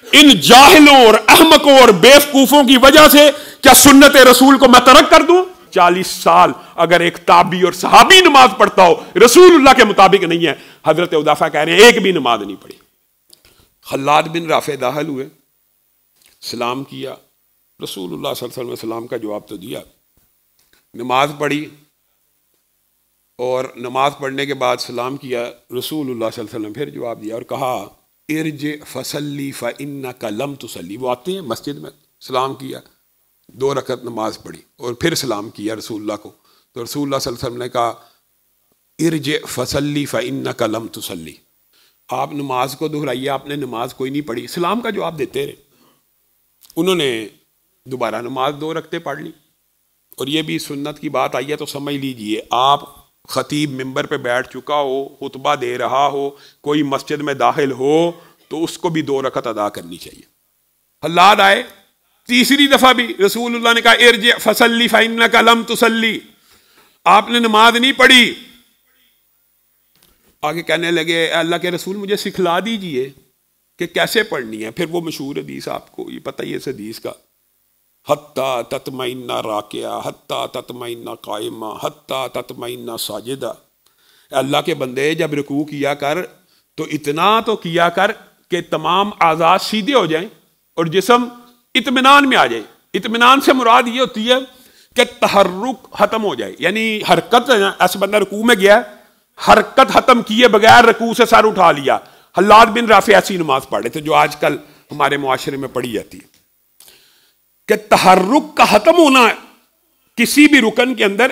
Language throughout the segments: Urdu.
ان جاہلوں اور احمقوں اور بیوقوفوں کی وجہ سے کیا سنت رسول کو میں ترک کر دوں؟ 40 سال اگر ایک تابعی اور صحابی نماز پڑھتا ہو رسول اللہ کے مطابق نہیں ہے، حضرت حذیفہ کہہ رہے ہیں ایک بھی نماز نہیں پڑھی۔ خلاد بن رافع داخل ہوئے، سلام کیا، رسول اللہ صلی اللہ علیہ وسلم نے سلام کا جواب تو دیا، نماز پڑھی اور نماز پڑھنے کے بعد سلام کیا، رسول اللہ صلی اللہ علیہ وسلم نے پھر جواب دیا اور کہا ارجع فصلی فإنک لم تصلی۔ وہ آتے ہیں مسجد میں، سلام کیا، 2 رکعت نماز پڑھی اور پھر سلام کیا رسول اللہ کو، تو رسول اللہ صلی اللہ علیہ وسلم نے کہا ارجع فصلی فإنک لم تصلی۔ آپ نماز کو دہرائیے، آپ نے نماز کوئی نہیں پڑھی، سلام کا جواب دیتے رہے۔ انہوں نے دوبارہ نماز 2 رکعتیں پڑھ لی، اور یہ بھی سنت کی بات آئی ہے تو سمجھ لیجئے، آپ خطیب ممبر پہ بیٹھ چکا ہو، خطبہ دے رہا ہو، کوئی مسجد میں داخل ہو تو اس کو بھی 2 رکعت ادا کرنی چاہیے۔ حلاد آئے، تیسری دفعہ بھی رسول اللہ نے کہا ارجع فصلی فإنک لم تصلی، آپ نے نماز نہیں پڑھی۔ آگے کہنے لگے اے اللہ کے رسول مجھے سکھلا دیجئے کہ کیسے پڑھنی ہے۔ پھر وہ مشہور حدیث آپ کو یہ پتہ ہی ہے اس حدیث کا، حتیٰ تطمئن راکعہ حتیٰ تطمئن قائمہ حتیٰ تطمئن ساجدہ۔ اللہ کے بندے جب رکوع کیا کر تو اتنا تو کیا کر کہ تمام اعضاء سیدھے ہو جائیں اور جسم اطمینان میں آ جائے۔ اطمینان سے مراد یہ ہوتی ہے کہ تحرک ختم ہو جائے، یعنی حرکت، ایسا بندہ رکوع میں گیا حرکت ختم کیے بغیر رکوع سے سر اٹھا لیا۔ حلاد بن رافع ایسی نماز پڑھ رہے تھے جو آج کل ہمارے معاشرے میں پڑھی جاتی ہے کہ تحرک کا ختم ہونا، کسی بھی رکن کے اندر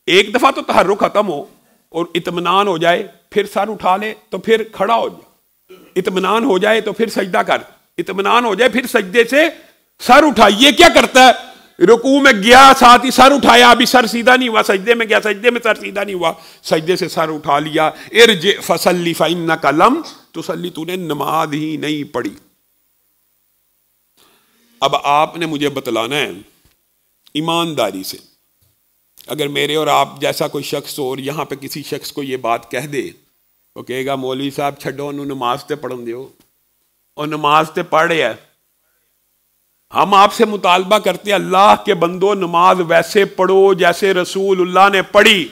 ایک دفعہ تو تحرک ختم ہو اور اطمینان ہو جائے، پھر سر اٹھا لے تو پھر کھڑا ہو جائے، اطمینان ہو جائے تو پھر سجدہ کر، اطمینان ہو جائے پھر سجدے سے سر اٹھائیے۔ کیا کرتا ہے؟ رکوع میں گیا ساتھ ہی سر اٹھایا، ابھی سر سیدھا نہیں ہوا، سجدے میں گیا سجدے میں سر سیدھا نہیں ہوا، سجدے سے سر اٹھا لیا۔ ارجع فصلی فإنک لم تصلی، تو نے نماز ہی نہیں پڑھی۔ اب آپ نے مجھے بتلانا ہے ایمانداری سے، اگر میرے اور آپ جیسا کوئی شخص ہو اور یہاں پہ کسی شخص کو یہ بات کہہ دے، وہ کہے گا مولوی صاحب چھڈو انہوں نماز تے پڑھن دیو، اور نماز تے پڑھ رہے ہیں۔ ہم آپ سے مطالبہ کرتے ہیں اللہ کے بندو نماز ویسے پڑھو جیسے رسول اللہ نے پڑھی،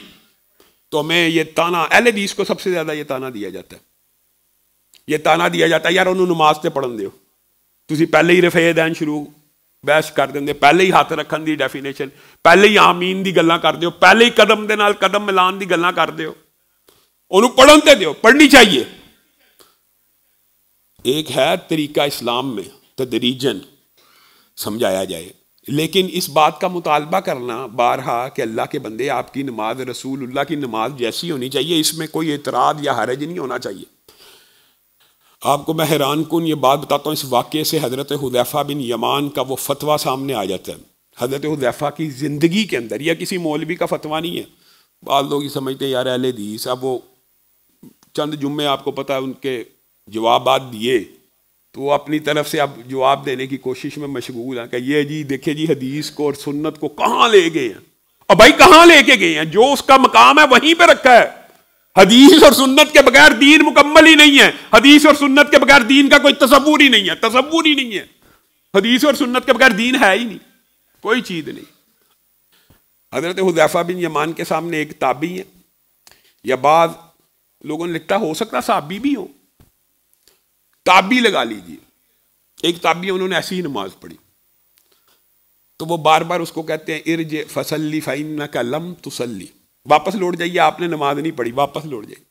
تو ہمیں یہ تانا، اہل حدیث کو سب سے زیادہ یہ تانا دیا جاتا ہے، یہ تانا دیا جاتا ہے یار انہوں نماز تے پڑھن دیو، تسی پہلے ہی رفع دین شروع بحث کر دیں، پہلے ہی ہاتھ رکھن دی ڈیفینیشن، پہلے ہی آمین دی گلاں کر دیو، پہلے ہی قدم دے نال قدم ملان دی گلاں کر دیو، انہوں پڑھن تے دیو، پڑھنی چاہیے۔ ایک ہے طریقہ اسلام میں تدریجن سمجھایا جائے، لیکن اس بات کا مطالبہ کرنا بارہا کہ اللہ کے بندے آپ کی نماز رسول اللہ کی نماز جیسی ہونی چاہیے، اس میں کوئی اعتراض یا حرج نہیں ہونا چاہیے۔ آپ کو میں حیران کن یہ بات بتاتا ہوں، اس واقعے سے حضرت حذیفہ بن یمان کا وہ فتویٰ سامنے آ جاتا ہے۔ حضرت حذیفہ کی زندگی کے اندر، یا کسی مولوی کا فتویٰ نہیں ہے، بعض لوگ یہ سمجھتے ہیں یار اہل حدیث، اب وہ چند جمعے آپ کو پتہ ہے ان کے جوابات دیے تو وہ اپنی طرف سے اب جواب دینے کی کوشش میں مشغول ہیں کہ یہ جی دیکھیں جی حدیث کو اور سنت کو کہاں لے گئے ہیں، اور بھائی کہاں لے کے گئے ہیں؟ جو اس کا مقام ہے وہیں پہ رکھا ہے۔ حدیث اور سنت کے بغیر دین مکمل ہی نہیں ہے، حدیث اور سنت کے بغیر دین کا کوئی تصور ہی نہیں ہے، تصور ہی نہیں ہے، حدیث اور سنت کے بغیر دین ہے ہی نہیں، کوئی چیز نہیں۔ حضرت حذیفہ بن یمان کے سامنے ایک تابعی ہے، یا بعض لوگوں نے لکھتا ہو سکتا صحابی بھی ہو، تابعی لگا لیجیے، ایک تابعی انہوں نے ایسی ہی نماز پڑھی، تو وہ بار بار اس کو کہتے ہیں ارجع فصلی فإنک لم تصلی، واپس لوٹ جائیے، آپ نے نماز نہیں پڑھی، واپس لوٹ جائیے۔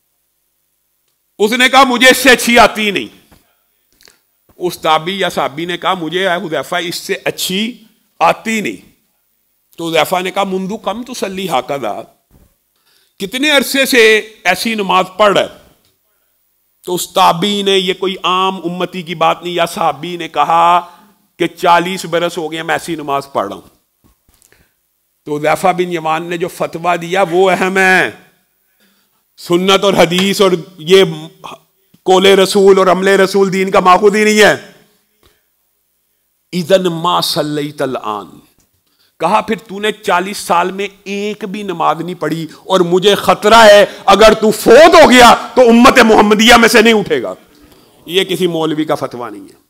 اس نے کہا مجھے اس سے اچھی آتی نہیں، اس تابعی یا صحابی نے کہا مجھے حذیفہ اس سے اچھی آتی نہیں، تو حذیفہ نے کہا منذ کم تصلی ہکذا، کتنے عرصے سے ایسی نماز پڑھ رہا ہے؟ تو اس تابعی نے، یہ کوئی عام امتی کی بات نہیں، یا صحابی نے کہا کہ 40 برس ہو گئے میں ایسی نماز پڑھ رہا ہوں۔ تو حذیفہ بن یمان نے جو فتویٰ دیا وہ اہم ہے، سنت اور حدیث اور یہ قول رسول اور عمل رسول دین کا ماخوذ ہی نہیں ہے۔ اذن ما صلیت الآن، کہا پھر تو نے 40 سال میں ایک بھی نماز نہیں پڑھی، اور مجھے خطرہ ہے اگر تو فوت ہو گیا تو امت محمدیہ میں سے نہیں اٹھے گا۔ یہ کسی مولوی کا فتویٰ نہیں ہے۔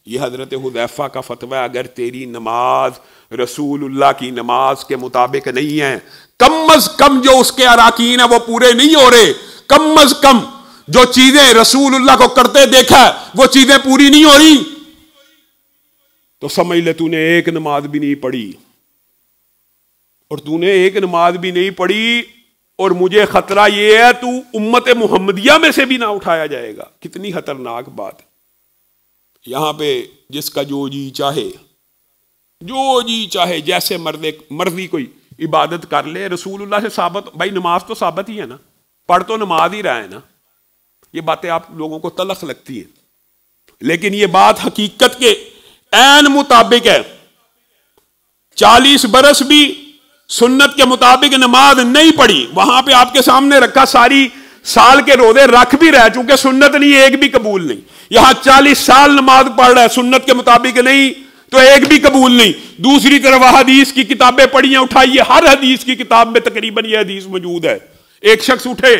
یہ حضرت حذیفہ کا فتویٰ ہے، اگر تیری نماز رسول اللہ کی نماز کے مطابق نہیں ہے، کم از کم جو اس کے اراکین ہیں وہ پورے نہیں ہو رہے، کم از کم جو چیزیں رسول اللہ کو کرتے دیکھا وہ چیزیں پوری نہیں ہو رہی، تو سمجھ لے تو نے ایک نماز بھی نہیں پڑھی، اور تو نے ایک نماز بھی نہیں پڑھی، اور مجھے خطرہ یہ ہے تو امت محمدیہ میں سے بھی نہ اٹھایا جائے گا۔ کتنی خطرناک بات ہے۔ یہاں پہ جس کا جو جی چاہے جیسے مرضی کوئی عبادت کر لے، رسول اللہ سے ثابت، بھائی نماز تو ثابت ہی ہے نا، پڑھ تو نماز ہی رہا ہے نا۔ یہ باتیں آپ لوگوں کو تلخ لگتی ہیں، لیکن یہ بات حقیقت کے عین مطابق ہے۔ 40 برس بھی سنت کے مطابق نماز نہیں پڑھی، وہاں پہ آپ کے سامنے رکھا، ساری سال کے روزے رکھ بھی رہے، چونکہ سنت نہیں، ایک بھی قبول نہیں۔ یہاں 40 سال نماز پڑھ رہا ہے، سنت کے مطابق نہیں تو ایک بھی قبول نہیں۔ دوسری طرف حدیث کی کتابیں پڑھی ہیں، اٹھائیے، ہر حدیث کی کتاب میں تقریباً یہ حدیث موجود ہے۔ ایک شخص اٹھے،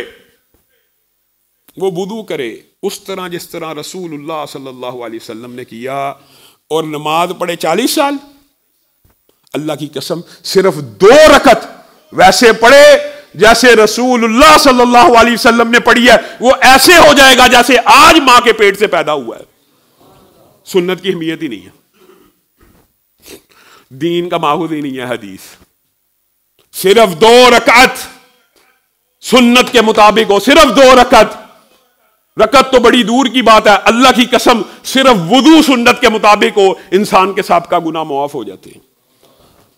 وہ وضو کرے اس طرح جس طرح رسول اللہ صلی اللہ علیہ وسلم نے کیا، اور نماز پڑھے 40 سال، اللہ کی قسم صرف 2 رکعت ویسے پڑھے جیسے رسول اللہ صلی اللہ علیہ وسلم نے پڑھی ہے، وہ ایسے ہو جائے گا جیسے آج ماں کے پیٹ سے پیدا ہوا ہے۔ سنت کی اہمیت ہی نہیں ہے، دین کا ماخوذ ہی نہیں ہے حدیث۔ صرف 2 رکعت سنت کے مطابق ہو، صرف 2 رکعت تو بڑی دور کی بات ہے، اللہ کی قسم صرف وضو سنت کے مطابق ہو، انسان کے سابقہ گناہ معاف ہو جاتے ہیں۔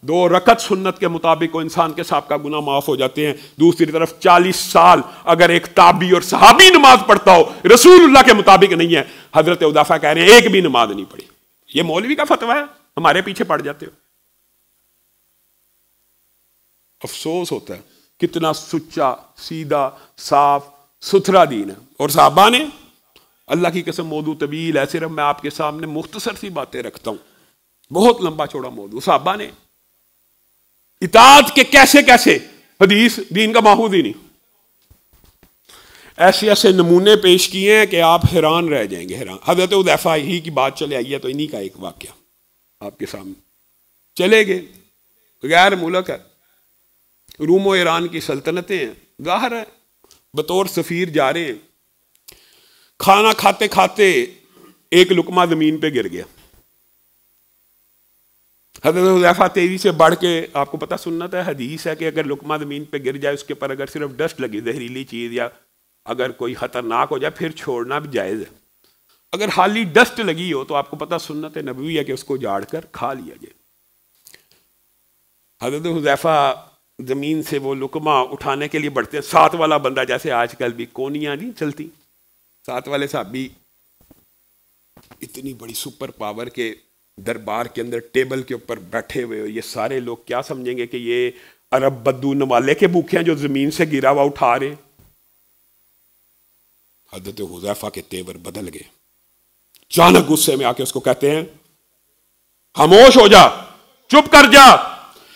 2 رکعت سنت کے مطابق ہو، انسان کے سابقہ گناہ معاف ہو جاتے ہیں۔ دوسری طرف 40 سال اگر ایک تابعی اور صحابی نماز پڑھتا ہو، رسول اللہ کے مطابق نہیں ہے، حضرت حذیفہ کہہ رہے ہیں ایک بھی نماز نہیں پڑھی۔ یہ مولوی کا فتویٰ ہے، ہمارے پیچھے پڑ جاتے ہو۔ افسوس ہوتا ہے کتنا سچا، سیدھا، صاف ستھرا دین ہے، اور صحابہ نے، اللہ کی قسم موضوع طویل ہے، صرف میں آپ کے سامنے مختصر سی باتیں رکھتا ہوں، بہت لمبا چوڑا موضوع۔ صحابہ نے اطاعت کے کیسے کیسے، حدیث دین کا ماخوذ ہی نہیں، ایسے ایسے نمونے پیش کیے ہیں کہ آپ حیران رہ جائیں گے، حیران۔ حضرت حذیفہ ہی کی بات چلے آئی ہے تو انہی کا ایک واقعہ آپ کے سامنے۔ چلے گئے، غیر ملک ہے، روم و ایران کی سلطنتیں ہیں، ظاہر ہے بطور سفیر جا رہے ہیں، کھانا کھاتے کھاتے ایک لقمہ زمین پہ گر گیا۔ حضرت حذیفہ تیزی سے بڑھ کے، آپ کو پتہ سنت ہے، حدیث ہے کہ اگر لقمہ زمین پہ گر جائے، اس کے پر اگر صرف ڈسٹ لگی، زہریلی چیز یا اگر کوئی خطرناک ہو جائے، پھر چھوڑنا بھی جائز ہے۔ اگر خالی ڈسٹ لگی ہو تو آپ کو پتہ سنت نبوی ہے کہ اس کو جاڑ کر کھا لیا جائے۔ حضرت حذیفہ زمین سے وہ لقمہ اٹھانے کے لیے بڑھتے ہیں، 7 والا بندہ، جیسے آج کل بھی کونیاں نہیں چلتی، 7 والے صحابی اتنی بڑی سپر پاور کے دربار کے اندر ٹیبل کے اوپر بیٹھے ہوئے ہو، یہ سارے لوگ کیا سمجھیں گے کہ یہ عرب بدو نوالے کے بھوکے ہیں جو زمین سے گرا ہوا اٹھا رہے۔ حضرت حذیفہ کے تیور بدل گئے، اچانک غصے میں آ کے اس کو کہتے ہیں خاموش ہو جا، چپ کر جا،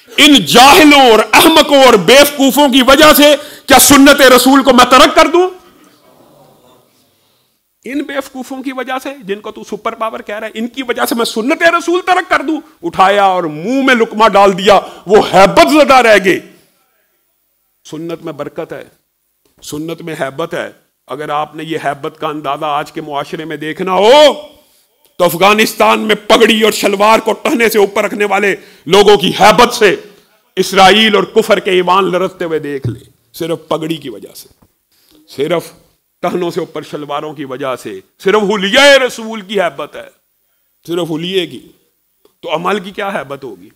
ان جاہلوں اور احمقوں اور بیوقوفوں کی وجہ سے کیا سنت رسول کو میں ترک کر دوں؟ ان بیوقوفوں کی وجہ سے جن کو تو سپر پاور کہہ رہا ہے، ان کی وجہ سے میں سنت رسول ترک کر دوں؟ اٹھایا اور منہ میں لقمہ ڈال دیا، وہ ہیبت زدہ رہ گئے۔ سنت میں برکت ہے، سنت میں ہیبت ہے۔ اگر آپ نے یہ ہیبت کا اندازہ آج کے معاشرے میں دیکھنا ہو تو افغانستان میں پگڑی اور شلوار کو ٹہنے سے اوپر رکھنے والے لوگوں کی ہیبت سے اسرائیل اور کفر کے ایوان لرزتے ہوئے دیکھ لے، صرف پگڑی کی وجہ سے، صرف ٹہنوں سے اوپر شلواروں کی وجہ سے، صرف حلیہ رسول کی ہیبت ہے، صرف حلیے کی، تو عمل کی کیا ہیبت ہوگی؟